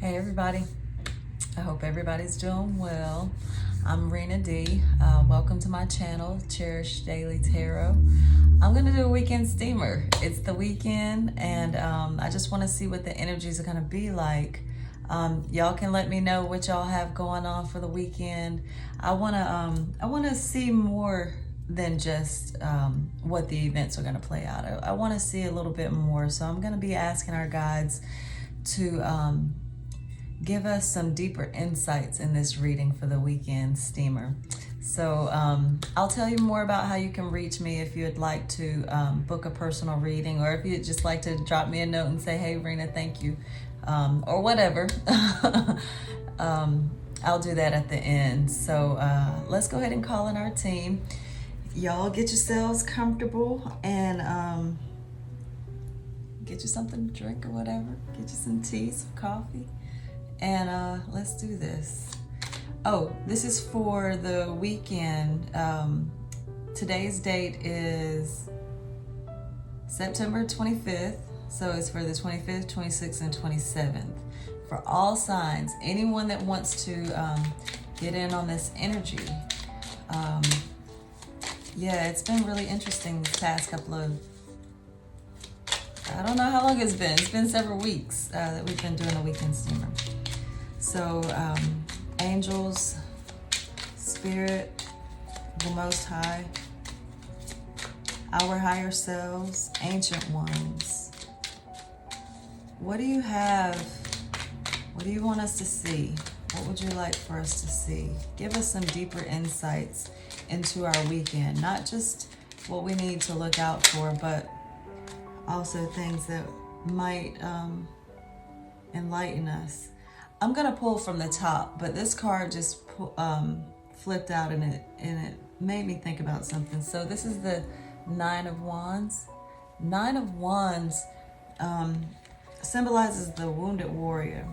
Hey everybody, I hope everybody's doing well. I'm Rena D. Welcome to my channel, Cherish Daily Tarot. I'm going to do a weekend steamer. It's the weekend and I just want to see what the energies are going to be like. Y'all can let me know what y'all have going on for the weekend. I want to see more than just what the events are going to play out. I want to see a little bit more. So I'm going to be asking our guides to give us some deeper insights in this reading for the weekend steamer. So I'll tell you more about how you can reach me if you'd like to book a personal reading, or if you'd just like to drop me a note and say, hey, Rena, thank you, or whatever. I'll do that at the end. So let's go ahead and call in our team. Y'all get yourselves comfortable and get you something to drink or whatever. Get you some tea, some coffee. And let's do this. Oh, this is for the weekend. Today's date is September 25th. So it's for the 25th, 26th, and 27th. For all signs, anyone that wants to get in on this energy. Yeah, it's been really interesting this past couple of, I don't know how long it's been. It's been several weeks that we've been doing a weekend steamer. So, angels, spirit, the Most High, our higher selves, ancient ones. What do you have? What do you want us to see? What would you like for us to see? Give us some deeper insights into our weekend. Not just what we need to look out for, but also things that might enlighten us. I'm gonna pull from the top, but this card just flipped out and it made me think about something. So this is the Nine of Wands. Nine of Wands symbolizes the wounded warrior.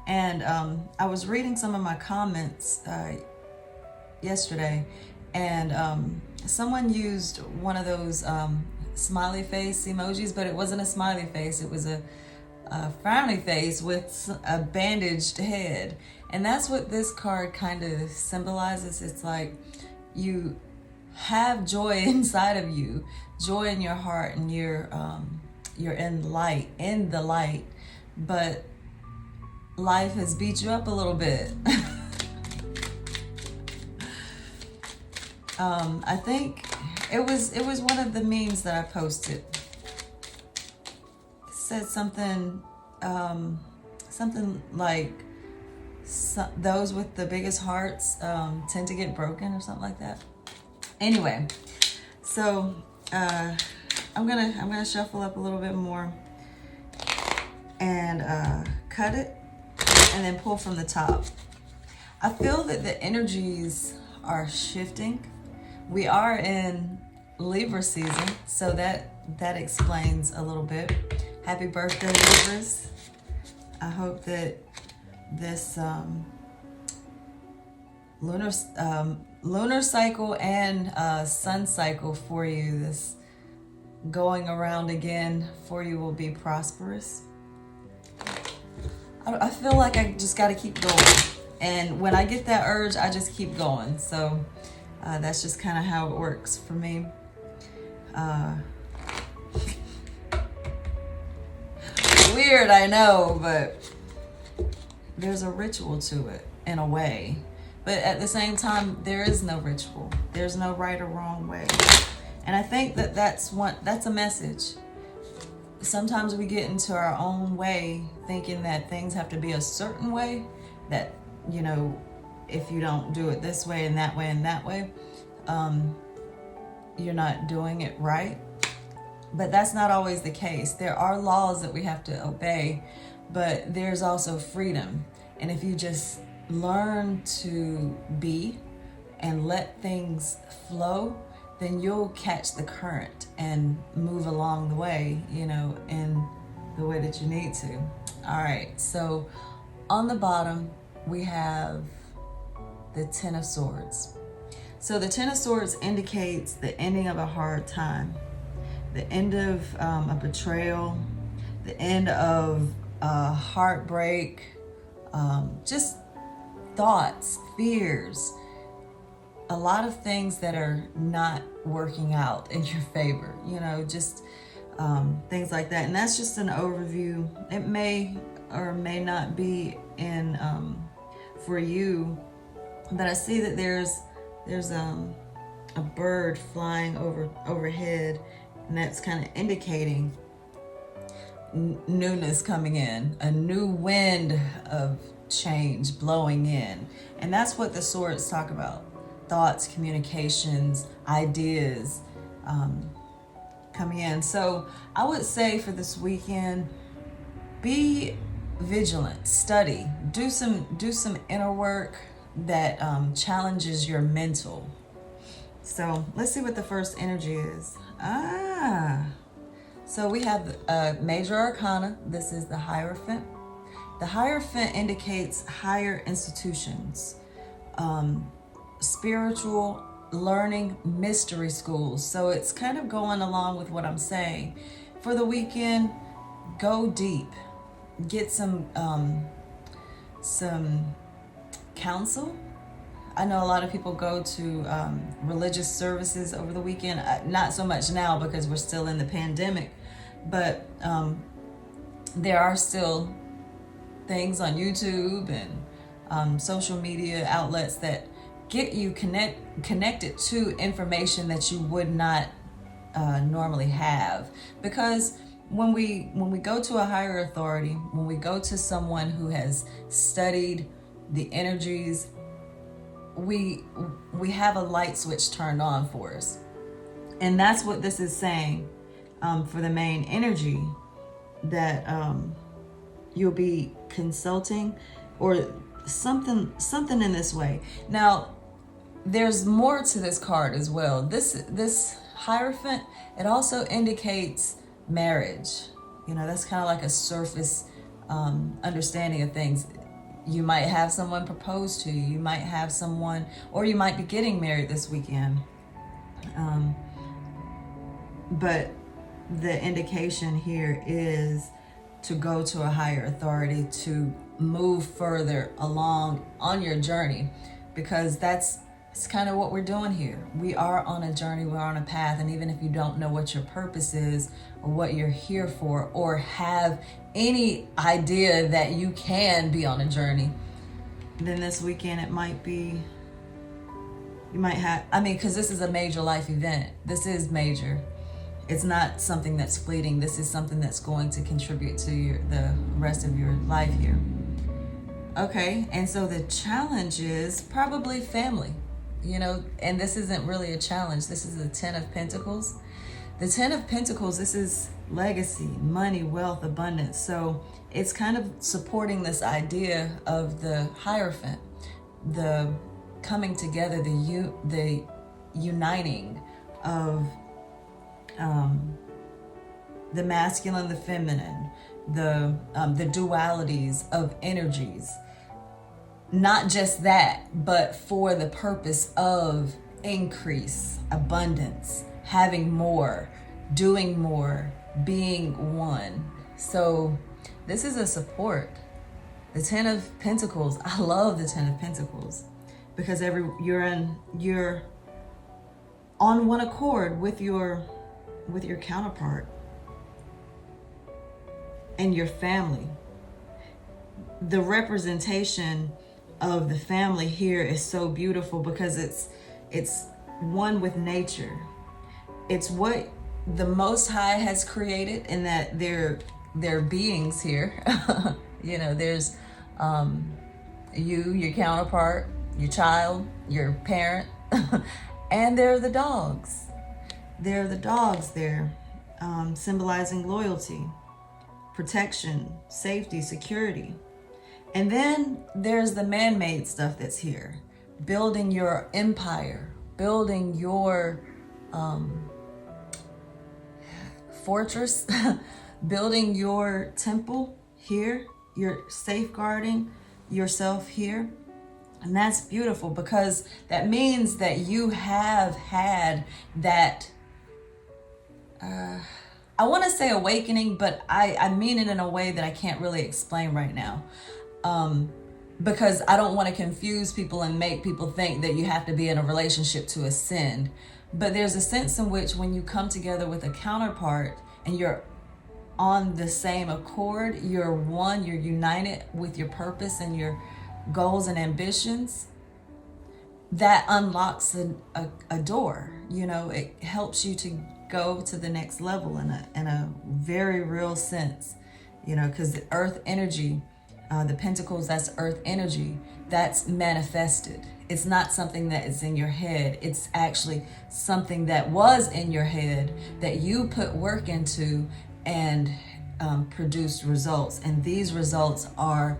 And I was reading some of my comments yesterday, and someone used one of those smiley face emojis, but it wasn't a smiley face. It was a frowny face with a bandaged head. And that's what this card kind of symbolizes. It's like you have joy inside of you, joy in your heart, and you're in the light, but life has beat you up a little bit. I think it was one of the memes that I posted. Said something like those with the biggest hearts tend to get broken, or something like that. Anyway, so I'm gonna shuffle up a little bit more and cut it, and then pull from the top. I feel that the energies are shifting. We are in Libra season, so that explains a little bit. Happy birthday, Libras. I hope that this lunar cycle and sun cycle for you, this going around again for you, will be prosperous. I feel like I just got to keep going. And when I get that urge, I just keep going. So that's just kind of how it works for me. Weird, I know, but there's a ritual to it in a way. But at the same time, there is no ritual. There's no right or wrong way. And I think that that's a message. Sometimes we get into our own way, thinking that things have to be a certain way, that, you know, if you don't do it this way and that way and that way, you're not doing it right. But that's not always the case. There are laws that we have to obey, but there's also freedom. And if you just learn to be and let things flow, then you'll catch the current and move along the way, you know, in the way that you need to. All right, so on the bottom, we have the Ten of Swords. So the Ten of Swords indicates the ending of a hard time, the end of a betrayal, the end of heartbreak, just thoughts, fears, a lot of things that are not working out in your favor, just things like that. And that's just an overview. It may or may not be in for you, but I see that there's a bird flying overhead, and that's kind of indicating newness coming in, a new wind of change blowing in. And that's what the swords talk about: thoughts, communications, ideas coming in. So I would say for this weekend, be vigilant, study, do some inner work that challenges your mental. So let's see what the first energy is. So we have Major Arcana. This is the Hierophant. The Hierophant indicates higher institutions, spiritual learning, mystery schools. So it's kind of going along with what I'm saying. For the weekend, go deep. Get some counsel. I know a lot of people go to religious services over the weekend. Not so much now because we're still in the pandemic, but there are still things on YouTube and social media outlets that get you connected to information that you would not normally have. Because when we go to a higher authority, when we go to someone who has studied the energies, we have a light switch turned on for us. And that's what this is saying for the main energy, that you'll be consulting or something in this way. Now, there's more to this card as well. This Hierophant, it also indicates marriage. That's kind of like a surface understanding of things. You might have someone propose to you. You might have someone, or you might be getting married this weekend. But the indication here is to go to a higher authority, to move further along on your journey, because it's kind of what we're doing here. We are on a journey, we're on a path, and even if you don't know what your purpose is or what you're here for, or have any idea that you can be on a journey, then this weekend it might be, you might have, because this is a major life event. This is major. It's not something that's fleeting. This is something that's going to contribute to the rest of your life here. Okay, and so the challenge is probably family. And this isn't really a challenge. This is the Ten of Pentacles. The Ten of Pentacles, this is legacy, money, wealth, abundance. So it's kind of supporting this idea of the Hierophant, the coming together, the uniting of the masculine, the feminine, the dualities of energies. Not just that, but for the purpose of increase, abundance, having more, doing more, being one. So this is a support. The Ten of Pentacles, I love the Ten of Pentacles, because you're on one accord with your counterpart and your family. The representation of the family here is so beautiful because it's one with nature. It's what the Most High has created, in that they're beings here. There's you, your counterpart, your child, your parent, and there are the dogs. There are the dogs there, symbolizing loyalty, protection, safety, security. And then there's the man-made stuff that's here, building your empire, building your fortress, building your temple here. You're safeguarding yourself here. And that's beautiful, because that means that you have had that I want to say awakening, but I mean it in a way that I can't really explain right now. Because I don't want to confuse people and make people think that you have to be in a relationship to ascend. But there's a sense in which when you come together with a counterpart and you're on the same accord, you're one, you're united with your purpose and your goals and ambitions, that unlocks a door. You know, it helps you to go to the next level in a very real sense, you know, because the earth energy, the pentacles, that's earth energy, that's manifested. It's not something that is in your head. It's actually something that was in your head that you put work into and produced results. And these results are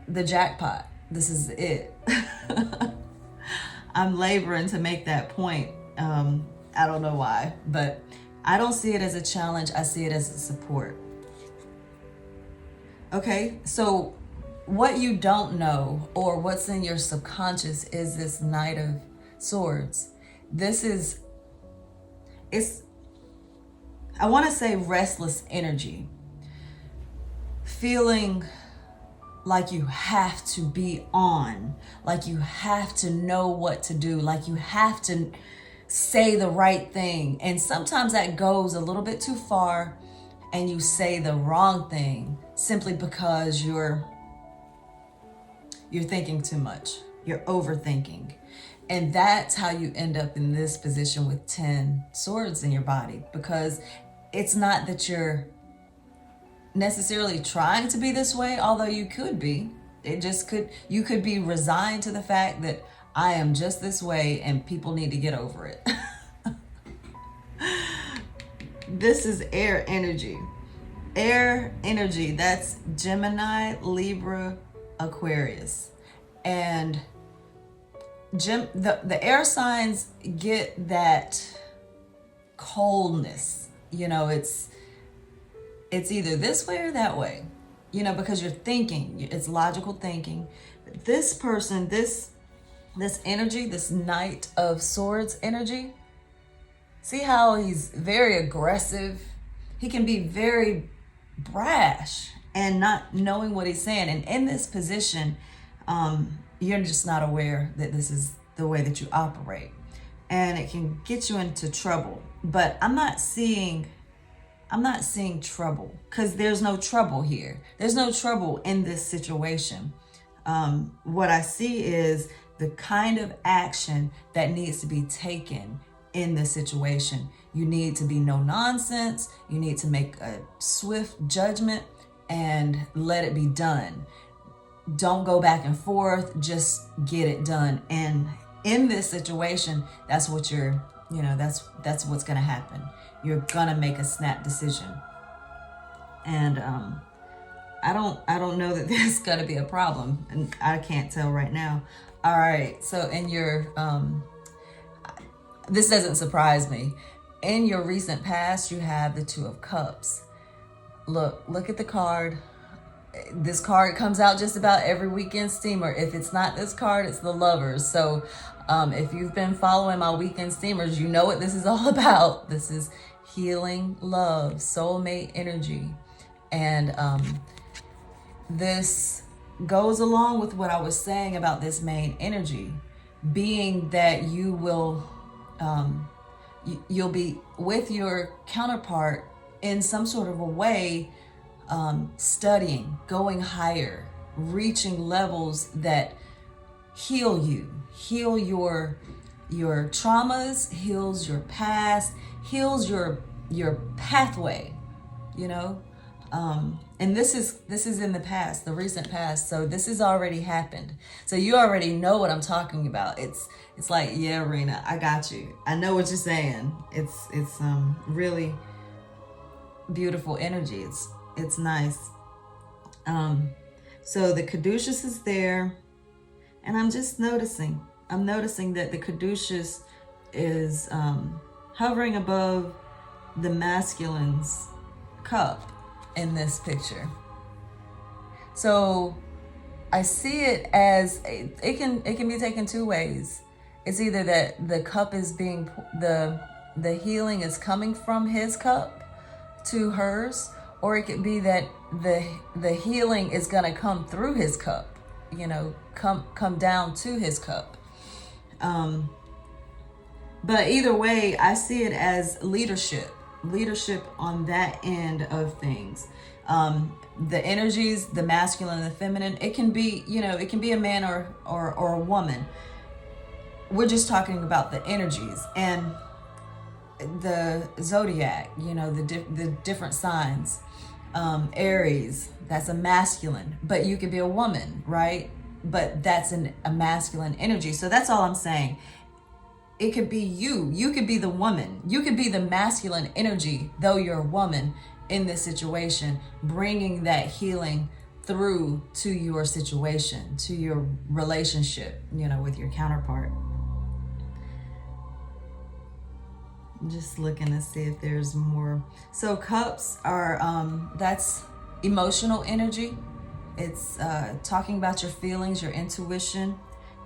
the jackpot. This is it. I'm laboring to make that point. I don't know why, but I don't see it as a challenge. I see it as a support. Okay, so what you don't know or what's in your subconscious is this Knight of Swords. It's, I want to say restless energy. Feeling like you have to be on, like you have to know what to do, like you have to say the right thing. And sometimes that goes a little bit too far and you say the wrong thing simply because you're thinking too much. You're overthinking. And that's how you end up in this position with 10 swords in your body, because it's not that you're necessarily trying to be this way, although you could be. You could be resigned to the fact that I am just this way and people need to get over it. This is air energy. Air energy, that's Gemini, Libra, Aquarius. And the air signs get that coldness. You know, it's either this way or that way, you know, because you're thinking, it's logical thinking. This person, this energy, this Knight of Swords energy, see how he's very aggressive? He can be very brash and not knowing what he's saying. And in this position, you're just not aware that this is the way that you operate. And it can get you into trouble. But I'm not seeing trouble, because there's no trouble here. There's no trouble in this situation. What I see is the kind of action that needs to be taken in this situation. You need to be no nonsense. You need to make a swift judgment and let it be done. Don't go back and forth, just get it done. And in this situation, that's what that's what's gonna happen. You're gonna make a snap decision. And I don't know that there's gonna be a problem, and I can't tell right now. All right, so in your this doesn't surprise me. In your recent past, you have the Two of Cups. Look at the card. This card comes out just about every weekend steamer. If it's not this card, it's the Lovers. So if you've been following my weekend steamers, you know what this is all about. This is healing, love, soulmate energy. And this goes along with what I was saying about this main energy, being that you will you'll be with your counterpart in some sort of a way, studying, going higher, reaching levels that heal you, heal your traumas, heals your past, heals your pathway, you know. And this is in the past, the recent past. So this has already happened. So you already know what I'm talking about. It's like, yeah, Rena, I got you. I know what you're saying. It's really beautiful energy. It's nice. So the caduceus is there, and I'm just noticing. I'm noticing that the caduceus is hovering above the masculine's cup in this picture. So I see it as it can be taken two ways. It's either that the cup is being the the healing is coming from his cup to hers, or it could be that the healing is going to come through his cup, you know, come down to his cup. But either way, I see it as leadership on that end of things. The energies, the masculine and the feminine, it can be, you know, it can be a man or a woman. We're just talking about the energies and the zodiac, you know, the different signs. Aries, that's a masculine, but you could be a woman, right? But that's a masculine energy. So that's all I'm saying. It could be you could be the woman, you could be the masculine energy, though you're a woman in this situation, bringing that healing through to your situation, to your relationship, you know, with your counterpart. Just looking to see if there's more. So cups are, that's emotional energy. It's talking about your feelings, your intuition.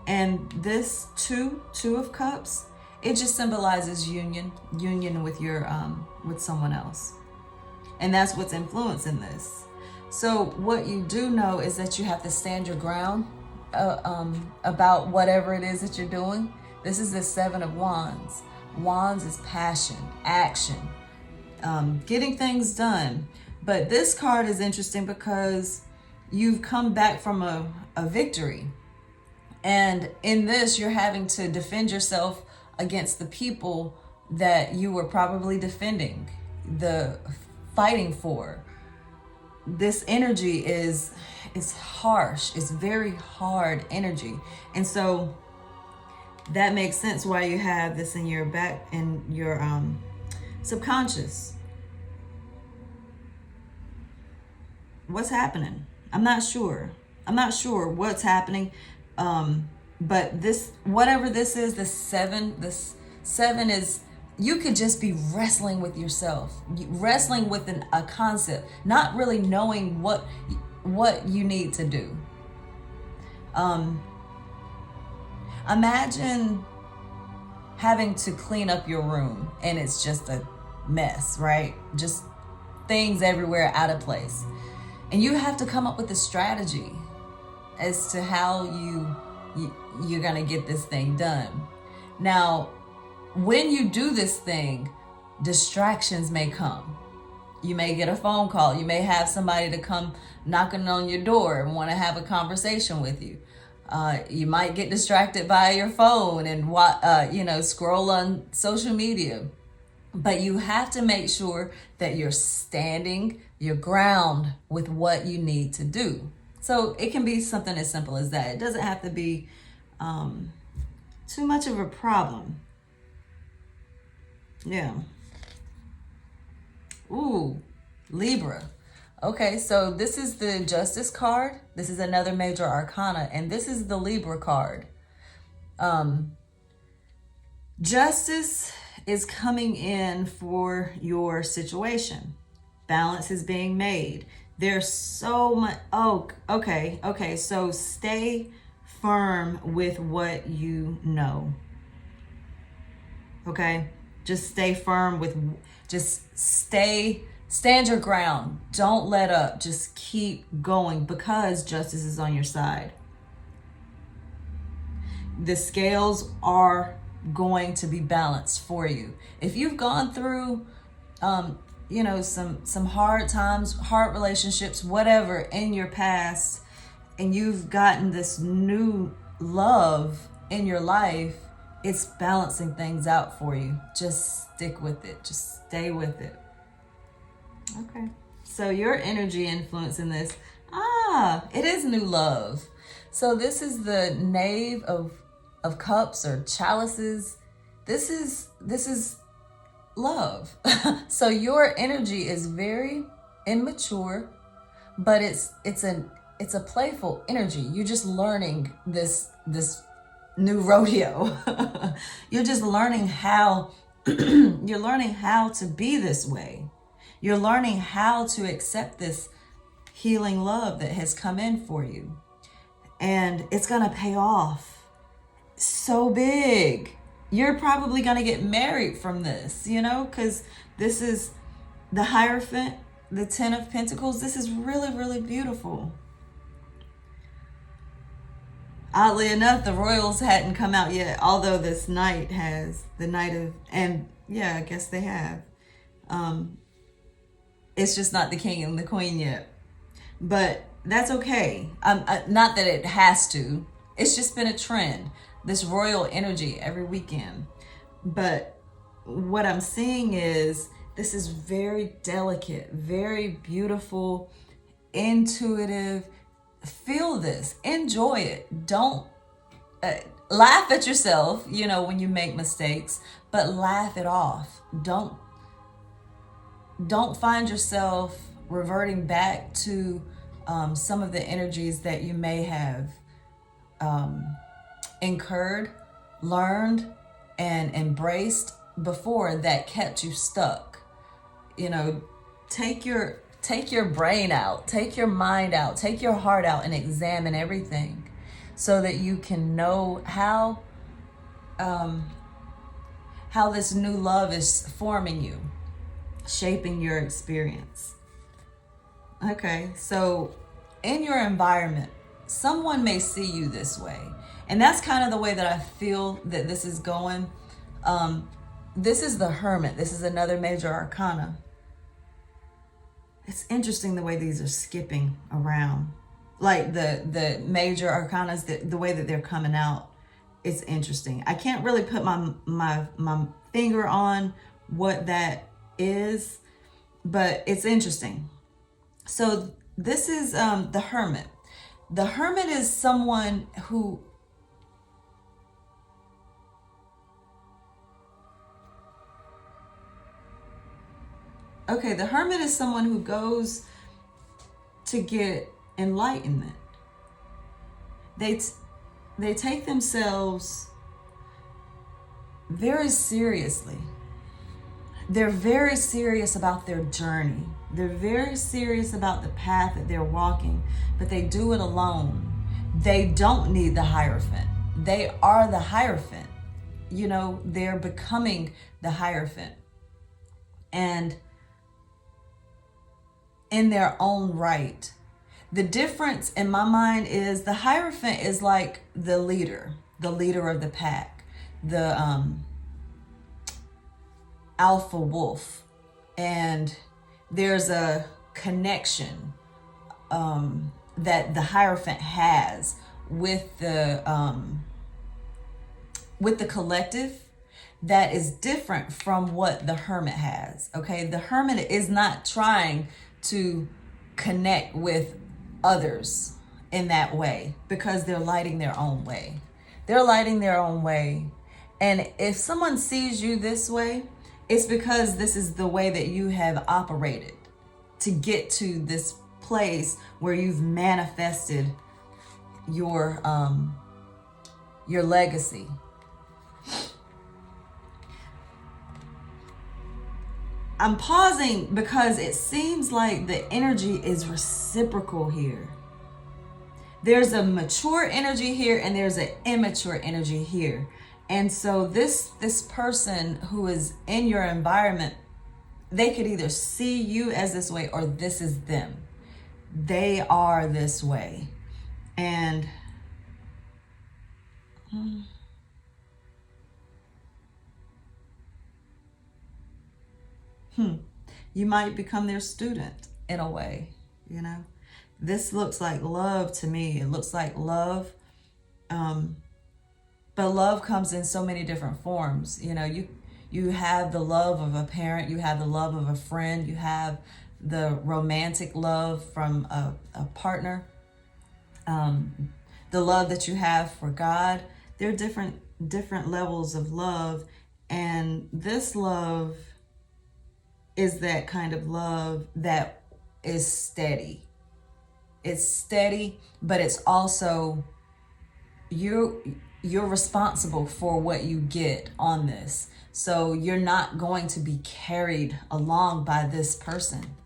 And this two of cups, it just symbolizes union with your, with someone else. And that's what's influencing this. So what you do know is that you have to stand your ground about whatever it is that you're doing. This is the Seven of Wands. Wands is passion, action, getting things done. But this card is interesting because you've come back from a victory. And in this, you're having to defend yourself against the people that you were probably defending, fighting for. This energy is harsh. It's very hard energy. And so that makes sense why you have this in your back, in your subconscious. What's happening? I'm not sure what's happening. But this, whatever this is, this seven is, you could just be wrestling with yourself, wrestling with a concept, not really knowing what you need to do. Imagine having to clean up your room and it's just a mess, right? Just things everywhere out of place. And you have to come up with a strategy as to how you're gonna get this thing done. Now, when you do this thing, distractions may come. You may get a phone call. You may have somebody to come knocking on your door and want to have a conversation with you. You might get distracted by your phone and scroll on social media. But you have to make sure that you're standing your ground with what you need to do. So it can be something as simple as that. It doesn't have to be too much of a problem. Yeah. Ooh, Libra. Okay, so this is the Justice card. This is another major arcana, and this is the Libra card. Justice is coming in for your situation. Balance is being made. There's so much. Oh, okay. So stay firm with what you know. Okay? Just stay firm stand your ground. Don't let up. Just keep going because justice is on your side. The scales are going to be balanced for you. If you've gone through some hard times, hard relationships, whatever in your past, and you've gotten this new love in your life, it's balancing things out for you. Just stick with it. Just stay with it. Okay. So your energy influence in this, it is new love. So this is the Knave of Cups or Chalices. This is love. So your energy is very immature, but it's a playful energy. You're just learning this new rodeo. You're just learning how to be this way. You're learning how to accept this healing love that has come in for you. And it's going to pay off so big. you're probably going to get married from this, you know, because this is the Hierophant, the 10 of Pentacles. This is really, really beautiful. Oddly enough, the royals hadn't come out yet, although this knight has, the knight of, and yeah, I guess they have. It's just not the king and the queen yet, but that's okay. Not that it has to. It's just been a trend, this royal energy every weekend. But what I'm seeing is this is very delicate, very beautiful, intuitive. Feel this, enjoy it. Don't laugh at yourself, you know, when you make mistakes, but laugh it off. Don't find yourself reverting back to some of the energies that you may have incurred, learned, and embraced before that kept you stuck. You know, take your brain out, take your mind out, take your heart out, and examine everything so that you can know how this new love is forming you, shaping your experience. Okay, so in your environment, someone may see you this way. And that's kind of the way that I feel that this is going. This is the Hermit. This is another major arcana. It's interesting the way these are skipping around. Like the major arcanas, the way that they're coming out, it's interesting. I can't really put my finger on what that is, but it's interesting. So this is the Hermit. The Hermit is someone who the Hermit is someone who goes to get enlightenment. They take themselves very seriously. They're very serious about their journey. They're very serious about the path that they're walking, but they do it alone. They don't need the Hierophant. They are the Hierophant. You know, they're becoming the Hierophant. And in their own right. The difference in my mind is the Hierophant is like the leader of the pack, the alpha wolf. And there's a connection that the Hierophant has with the collective that is different from what the Hermit has. Okay, the Hermit is not trying to connect with others in that way because they're lighting their own way. They're lighting their own way. And if someone sees you this way, it's because this is the way that you have operated to get to this place where you've manifested your legacy. I'm pausing because it seems like the energy is reciprocal here. There's a mature energy here and there's an immature energy here. And so this person who is in your environment, they could either see you as this way or this is them. They are this way. And you might become their student in a way, you know. This looks like love to me. It looks like love. But love comes in so many different forms. You know, you have the love of a parent, you have the love of a friend, you have the romantic love from a partner, the love that you have for God. There are different levels of love, and this love is that kind of love that is steady. It's steady, but it's also you're responsible for what you get on this. So you're not going to be carried along by this person.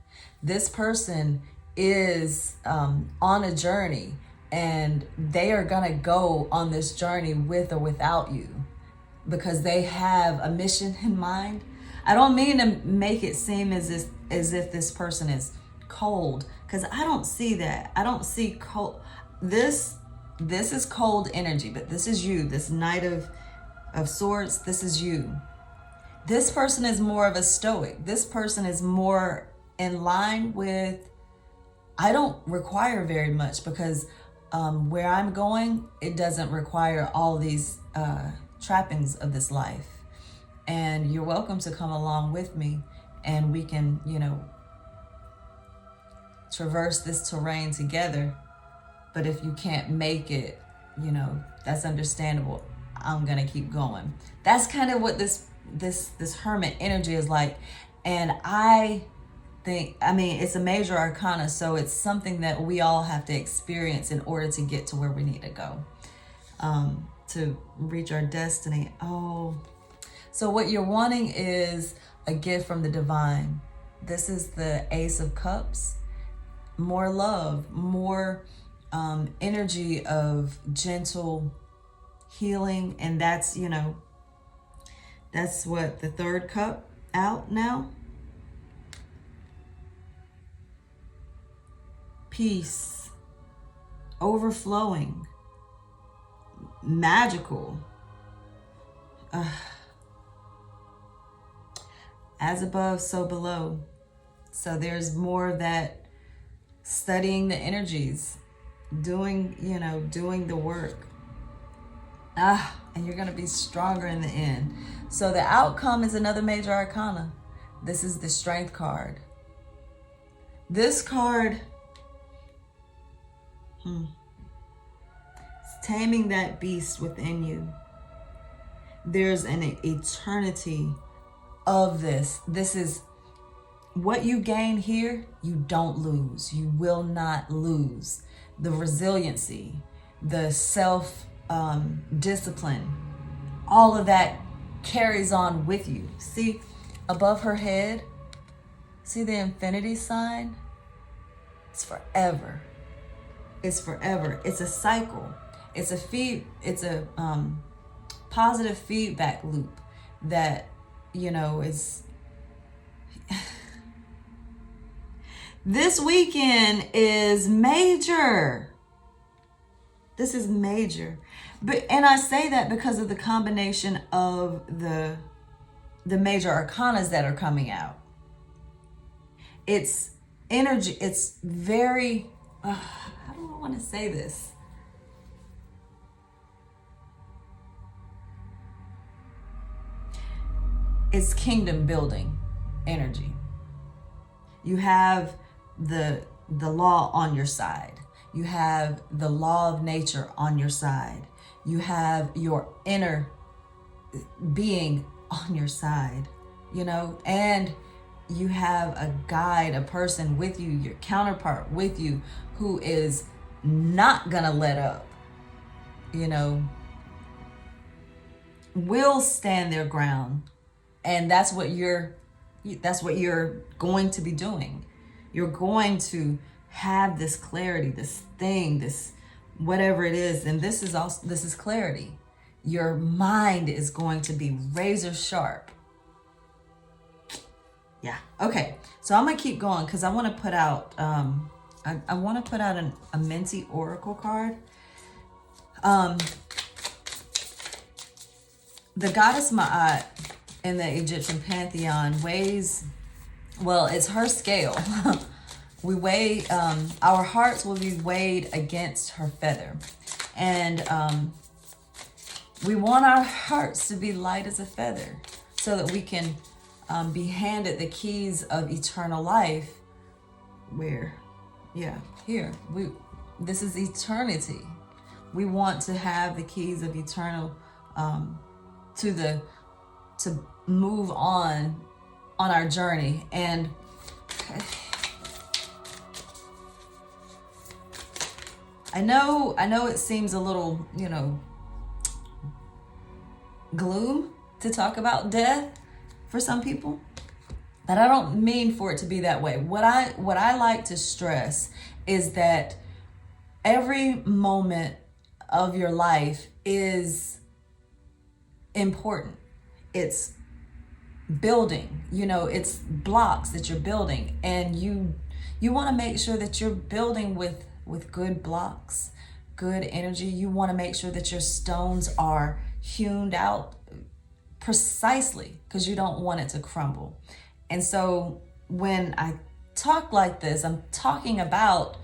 This person is on a journey, and they are gonna go on this journey with or without you. because they have a mission in mind. I don't mean to make it seem as if this person is cold, because I don't see that. I don't see cold. This is cold energy, but this is you. This Knight of Swords, this is you. This person is more of a stoic. This person is more in line with, I don't require very much, because where I'm going, it doesn't require all these trappings of this life. And you're welcome to come along with me, and we can, traverse this terrain together. But if you can't make it, that's understandable. I'm gonna keep going. That's kind of what this hermit energy is like. And I think, it's a major arcana, so it's something that we all have to experience in order to get to where we need to go, to reach our destiny. Oh, so what you're wanting is a gift from the divine. This is the Ace of Cups. More love, more energy of gentle healing. And that's, that's what, the third cup out now. Peace, overflowing, magical. As above, so below. So there's more of that, studying the energies, doing the work. And you're going to be stronger in the end. So the outcome is another major arcana. This is the Strength card. This card, it's taming that beast within you. There's an eternity of this. This is what you gain here, you don't lose. You will not lose. The resiliency, the self discipline, all of that carries on with you. See above her head, see the infinity sign? It's forever. It's forever. It's a cycle. It's a positive feedback loop that, is this weekend is major. This is major. And I say that because of the combination of the major arcanas that are coming out. It's energy. It's very, how do I want to say this? It's kingdom building energy. You have the law on your side. You have the law of nature on your side. You have your inner being on your side, and you have a guide, a person with you, your counterpart with you, who is not gonna let up, will stand their ground. And that's what you're going to be doing. You're going to have this clarity, this thing, this whatever it is. And this is clarity. Your mind is going to be razor sharp. Yeah. Okay. So I'm going to keep going because I want to put out, I want to put out an Amenti Oracle card. The goddess Ma'at in the Egyptian pantheon weighs, well, it's her scale. We weigh, our hearts will be weighed against her feather. And we want our hearts to be light as a feather so that we can be handed the keys of eternal life. Where? Yeah, here. This is eternity. We want to have the keys of eternal, to move on our journey. And I know it seems a little, gloom to talk about death for some people, but I don't mean for it to be that way. What I like to stress is that every moment of your life is important. It's building, you know, it's blocks that you're building, and you want to make sure that you're building with good blocks, good energy. You want to make sure that your stones are hewn out precisely, because you don't want it to crumble. And so when I talk like this, I'm talking about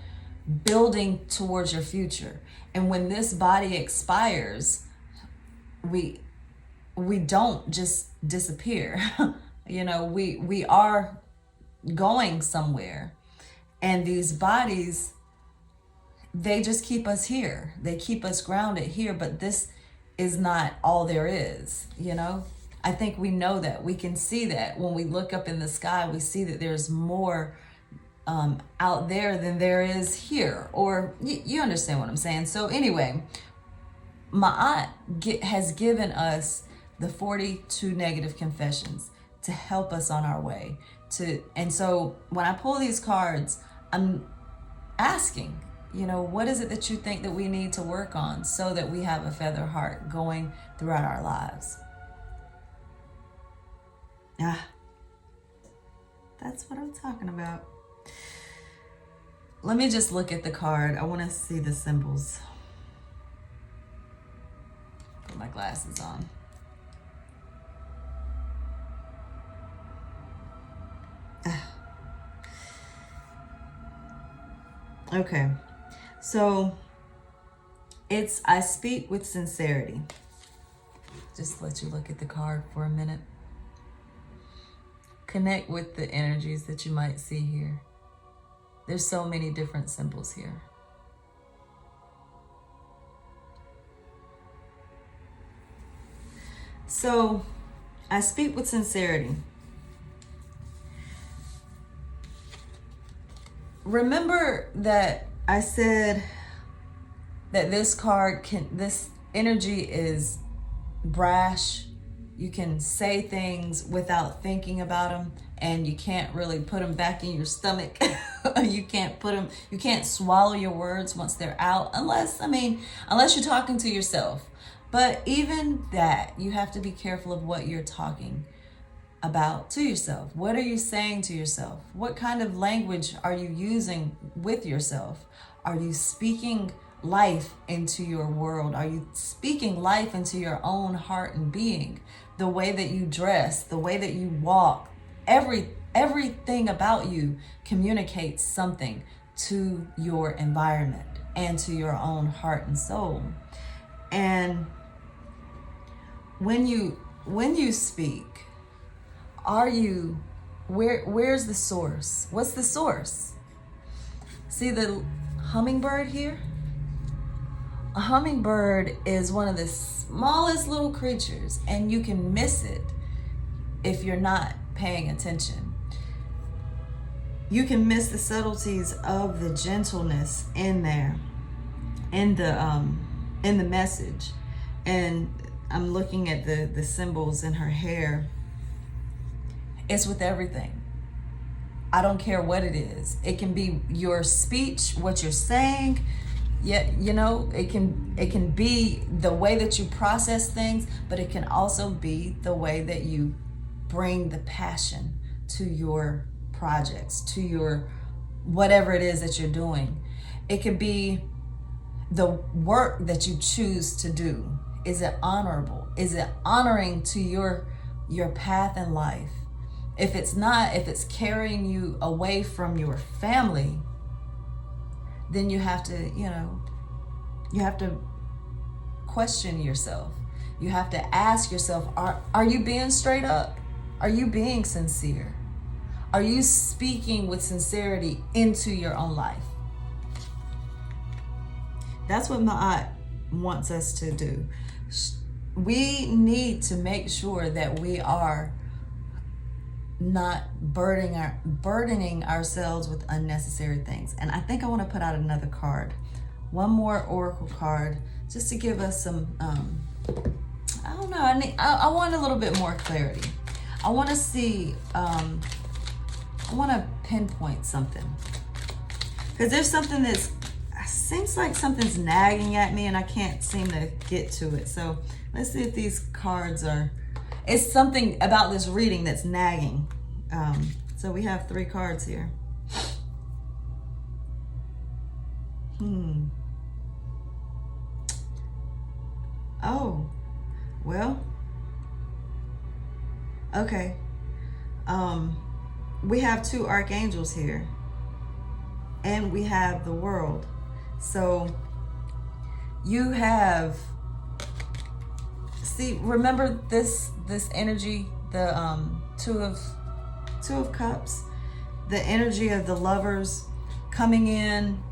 building towards your future. And when this body expires, we don't just disappear. You know, we are going somewhere, and these bodies, they just keep us here. They keep us grounded here, but this is not all there is, you know? I think we know that. We can see that when we look up in the sky, we see that there's more out there than there is here, or you understand what I'm saying. So anyway, my aunt has given us the 42 negative confessions to help us on our way to. And so when I pull these cards, I'm asking, you know, what is it that you think that we need to work on so that we have a feather heart going throughout our lives? That's what I'm talking about. Let me just look at the card. I want to see the symbols. Put my glasses on. Okay, so it's I speak with sincerity. Just let you look at the card for a minute. Connect with the energies that you might see here. There's so many different symbols here. So I speak with sincerity. Remember that I said that this energy is brash. You can say things without thinking about them, and you can't really put them back in your stomach. You can't swallow your words once they're out, unless you're talking to yourself. But even that, you have to be careful of what you're talking about to yourself. What are you saying to yourself? What kind of language are you using with yourself? Are you speaking life into your world? Are you speaking life into your own heart and being? The way that you dress, the way that you walk, everything about you communicates something to your environment and to your own heart and soul. And when you speak, where's the source? What's the source? See the hummingbird here? A hummingbird is one of the smallest little creatures, and you can miss it if you're not paying attention. You can miss the subtleties of the gentleness in there, in the message. And I'm looking at the symbols in her hair. It's with everything. I don't care what it is. It can be your speech, what you're saying. Yeah, you know, it can be the way that you process things, but it can also be the way that you bring the passion to your projects, to your whatever it is that you're doing. It could be the work that you choose to do. Is it honorable? Is it honoring to your path in life? If it's not, if it's carrying you away from your family, then you have to question yourself. You have to ask yourself, are you being straight up? Are you being sincere? Are you speaking with sincerity into your own life? That's what Ma'at wants us to do. We need to make sure that we are not burdening ourselves with unnecessary things. And I think I want to put out another card, one more oracle card, just to give us some I don't know, I want a little bit more clarity. I want to see I want to pinpoint something, because there's something that seems like something's nagging at me and I can't seem to get to it. So Let's see if these cards are, it's something about this reading that's nagging. So we have 3 cards here. Oh, well, okay. We have 2 archangels here, and we have the world. So you have, see, remember this energy, the two of cups, the energy of the lovers coming in,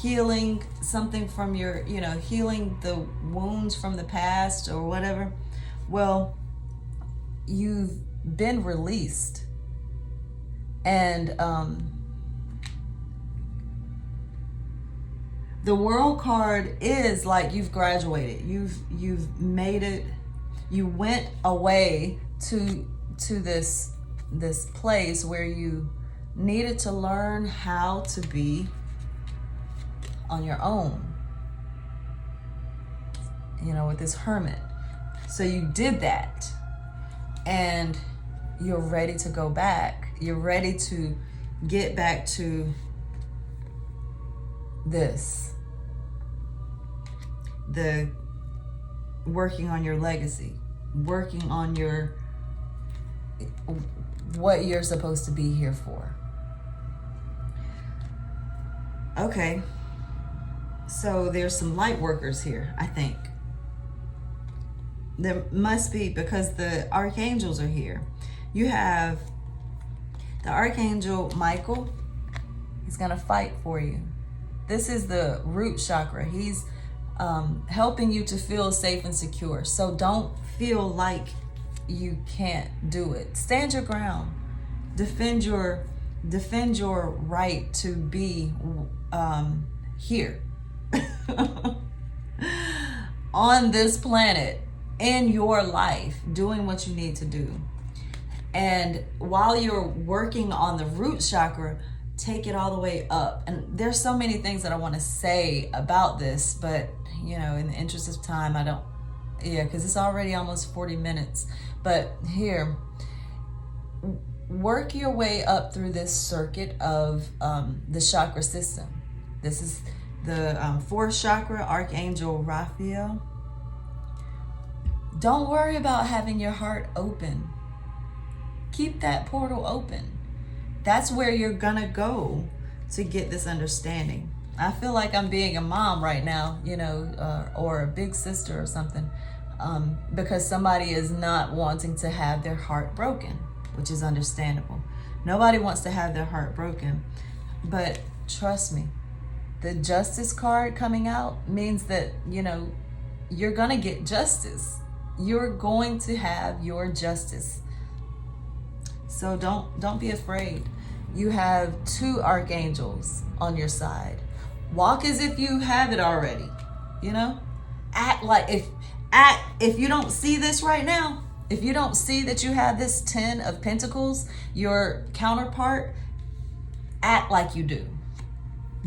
healing something from your, healing the wounds from the past or whatever. Well, you've been released, and the world card is like you've graduated, you've made it, you went away to this place where you needed to learn how to be on your own, with this hermit. So you did that, and you're ready to go back. You're ready to get back to this, the working on your legacy, working on your, what you're supposed to be here for. Okay, so there's some light workers here, I think. There must be, because the archangels are here. You have the Archangel Michael. He's gonna fight for you. This is the root chakra. He's helping you to feel safe and secure. So don't feel like you can't do it. Stand your ground. Defend your right to be here on this planet, in your life, doing what you need to do. And while you're working on the root chakra, take it all the way up. And there's so many things that I want to say about this, but in the interest of time, I don't, because it's already almost 40 minutes. But here, work your way up through this circuit of the chakra system. This is the 4th chakra, Archangel Raphael. Don't worry about having your heart open. Keep that portal open. That's where you're gonna go to get this understanding. I feel like I'm being a mom right now, or a big sister or something, because somebody is not wanting to have their heart broken, which is understandable. Nobody wants to have their heart broken, but trust me, the Justice card coming out means that, you're gonna get justice. You're going to have your justice. So don't be afraid. You have 2 archangels on your side. Walk as if you have it already. Act like if you don't see this right now, if you don't see that you have this 10 of Pentacles, your counterpart, act like you do.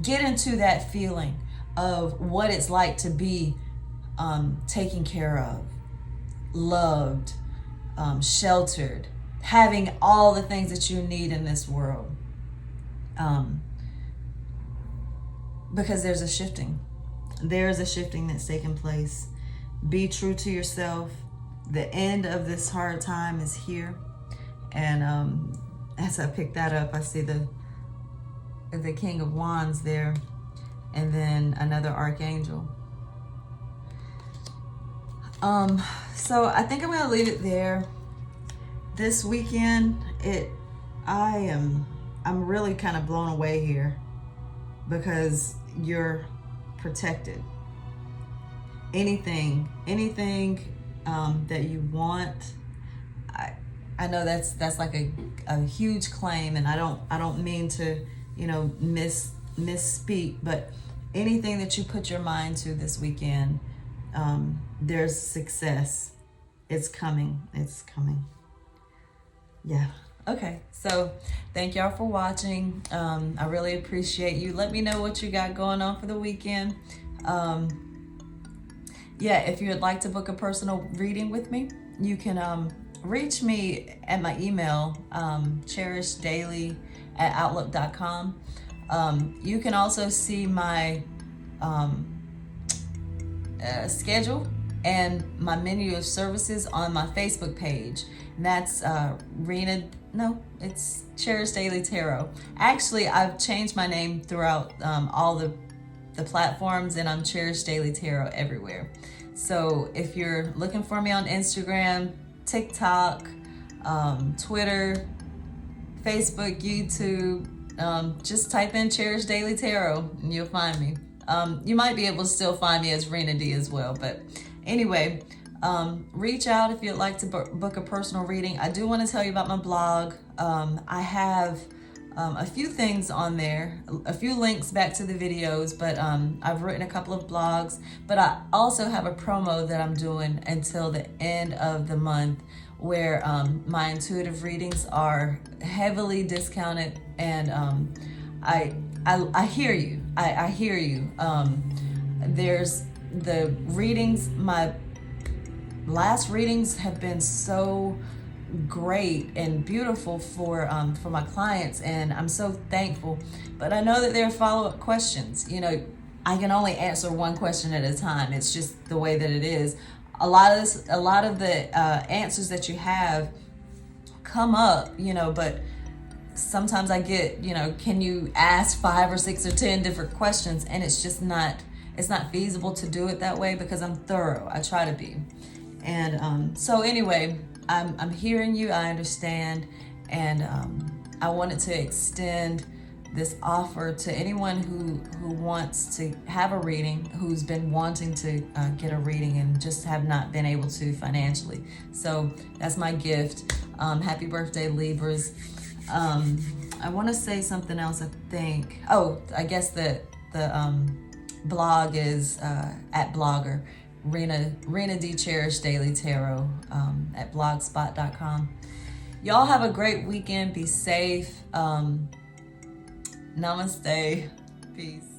Get into that feeling of what it's like to be taken care of, loved, sheltered, having all the things that you need in this world. Because there's a shifting. There's a shifting that's taking place. Be true to yourself. The end of this hard time is here. And as I pick that up, I see the King of Wands there, and then another Archangel. So I think I'm gonna leave it there. This weekend, I'm really kind of blown away here, because you're protected. Anything that you want, I know that's like a huge claim, and I don't mean to misspeak, but anything that you put your mind to this weekend, there's success. It's coming. Yeah. Okay. So thank y'all for watching. I really appreciate you. Let me know what you got going on for the weekend. yeah, if you would like to book a personal reading with me, you can reach me at my email, cherishdaily@outlook.com. You can also see my schedule and my menu of services on my Facebook page. And that's it's Cherish Daily Tarot. Actually, I've changed my name throughout all the platforms, and I'm Cherish Daily Tarot everywhere. So if you're looking for me on Instagram, TikTok, Twitter, Facebook, YouTube, just type in Cherish Daily Tarot and you'll find me. You might be able to still find me as Rena D as well, but anyway, reach out if you'd like to book a personal reading. I do want to tell you about my blog. I have a few things on there, a few links back to the videos, but I've written a couple of blogs, but I also have a promo that I'm doing until the end of the month where my intuitive readings are heavily discounted, and I hear you. I hear you. There's the readings, my last readings have been so great and beautiful for my clients, and I'm so thankful. But I know that there are follow-up questions. You know, I can only answer one question at a time. It's just the way that it is. A lot of the answers that you have come up, you know, but sometimes I get, you know, can you ask 5 or 6 or 10 different questions? And it's just not feasible to do it that way because I'm thorough. I try to be. And so anyway, I'm hearing you, I understand, and I wanted to extend this offer to anyone who wants to have a reading, who's been wanting to get a reading and just have not been able to financially. So that's my gift. Happy birthday, Libras. I want to say something else, I think. Oh, I guess the blog is at Blogger. Rena D. Cherish Daily Tarot at blogspot.com. Y'all have a great weekend. Be safe. Namaste. Peace.